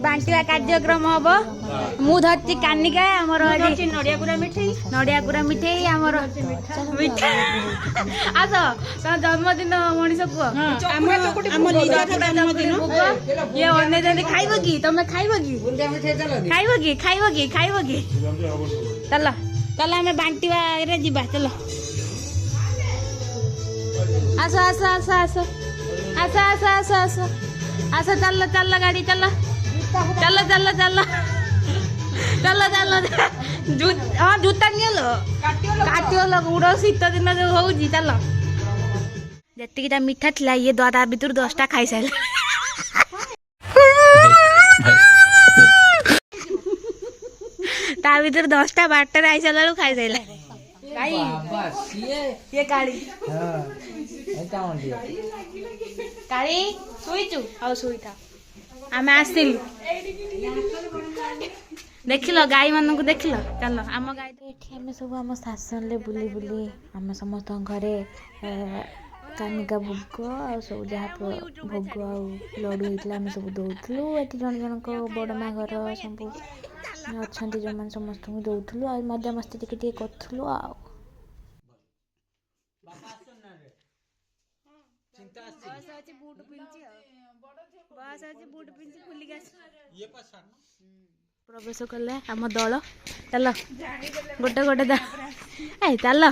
बांटिया कार्यक्रम हम मु धरती कानिका आमर नड़िया पूरा मिठाई आमर मिठा आस तो जन्मदिन मनीष को ये अनेक खाइब कि तुम खाइब कि चल चल आम बांटिया जीवा चल आस आस आस आस आस आस आस आस आस चल चल गाड़ी चल चल चल चल चल चल हाँ जूता निल काटिल गुड़ शीत दिन जो हो चल जी मिठा थी ये ता भर 10टा खाई सारे ता भर 10टा 12टा आई सारा खाई सारे ये काली काली शुईचु आ शुई था आम आसिलु देख लो गाई मान को देख लो चलो आम गाई आम सब आम शासन बुली बुली आम समस्त घरे कानिका भोग आ सब जहाँ भोग आ लड्डू होता आम सब दौलू ये जन जन बड़ माँ घर सब अच्छा जो मैंने समस्त दौलू आ मजा मस्ती टे करूँ आ प्रवेश कले आम दल चल गोटे गोटे चल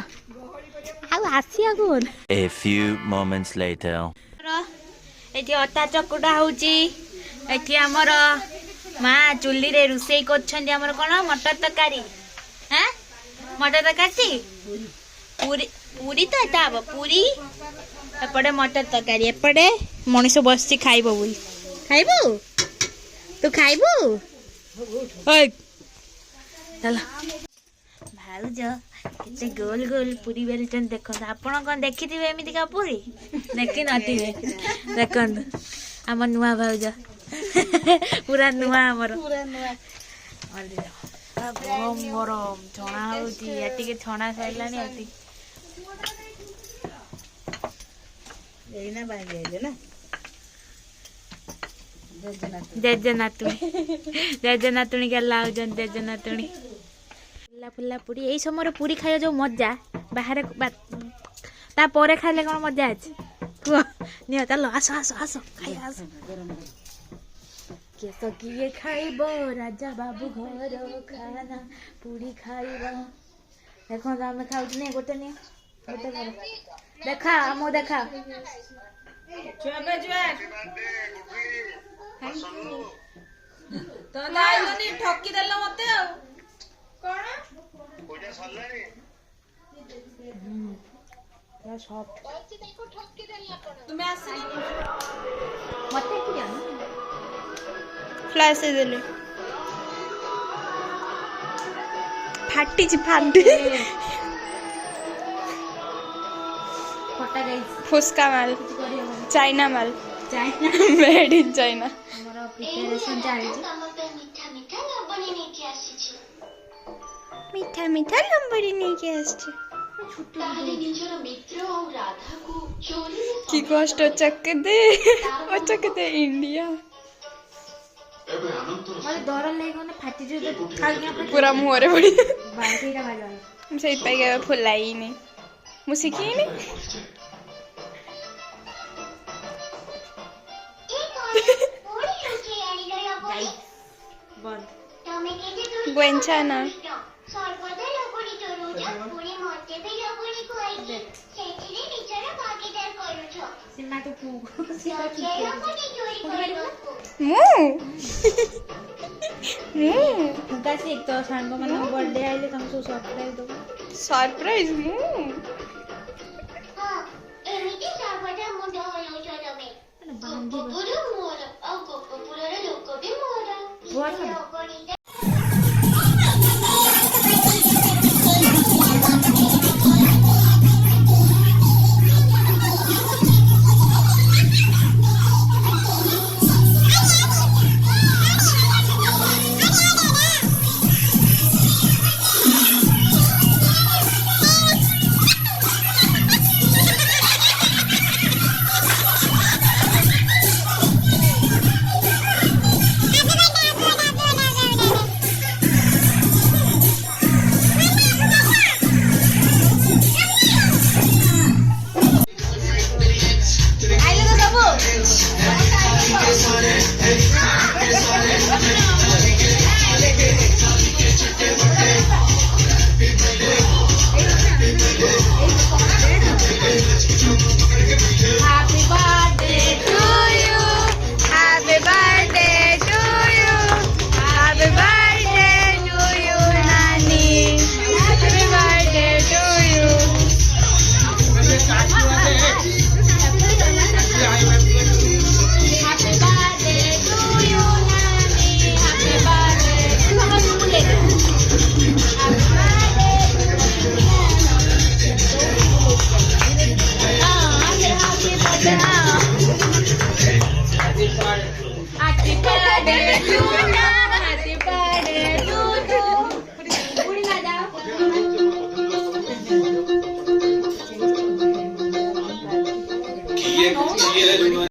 आसिया कौन A few moments later एठी अटा चकुटा होची एठी हमर माँ चुली रे रुसई करछन हमर कोन मटर तरकारी हैं मटर तरकारी पूरी पूरी तो एटा अब पूरी एपटे मटर तरकारी एपटे मनीष बसी खाइबो बोली खाइबो तू खाइबो ओय चल भाउज केते गोल गोल पूरी बेलचन देखो आपण कौन देखी थे एमती का पूरी देखी नथी देखन आम नुआ भाउज पूरा नुआ हमर गरम गरम छणा होती एटी छणा साइलानी एटी जेजनातुणी के लाउजन जेजनातुणी फुला फुला पूरी यही समय पूरी खाइए जो मजा बाहर तापर खाइले कौन मजा अच्छे कह नि चलो आस आस आस खाई आस केस किए खाइब राजा बाबू घर खाना पूरी खाइबा देखो आम खाऊ नहीं गोटे नहीं गोटे घर देखा आम देखा तो लाइलोनी ठकी देलो मते आ कोन पूजा सल्लानी या सॉफ्ट बच्चे देखो ठकी देली आपण तुमे आसनी मते कि जान फ्लैश देले फाटी जी फाटी फटा गाइस फुसका माल चाइना माल चाइना मेड इन चाइना हमरा प्रिपरेशन चली छी मीठा मीठा लंबड़ी नहीं के आछी की कष्ट चक दे इंडिया माने डर लागोने फाटी जो खाली पूरा मुंह रे पड़ी बाल्टीटा बाजो सही पाई के फुलाई नहीं मु सिखी नहीं गोंचाना एक तो सांग मन बर्थडे आइले तुम सब सरप्राइज दो सरप्राइज मु हां एमिति सरप्राइज मुंडा होयो छ तमे बांधी पुरो मोर आ गोप पुरो रे लोक भी मोर Happy birthday to you. Happy birthday to you. Happy birthday to you, Nani. Happy birthday to you. Happy birthday to you, Nani. Happy birthday. Happy birthday to you. Happy birthday to you. Puri na jao.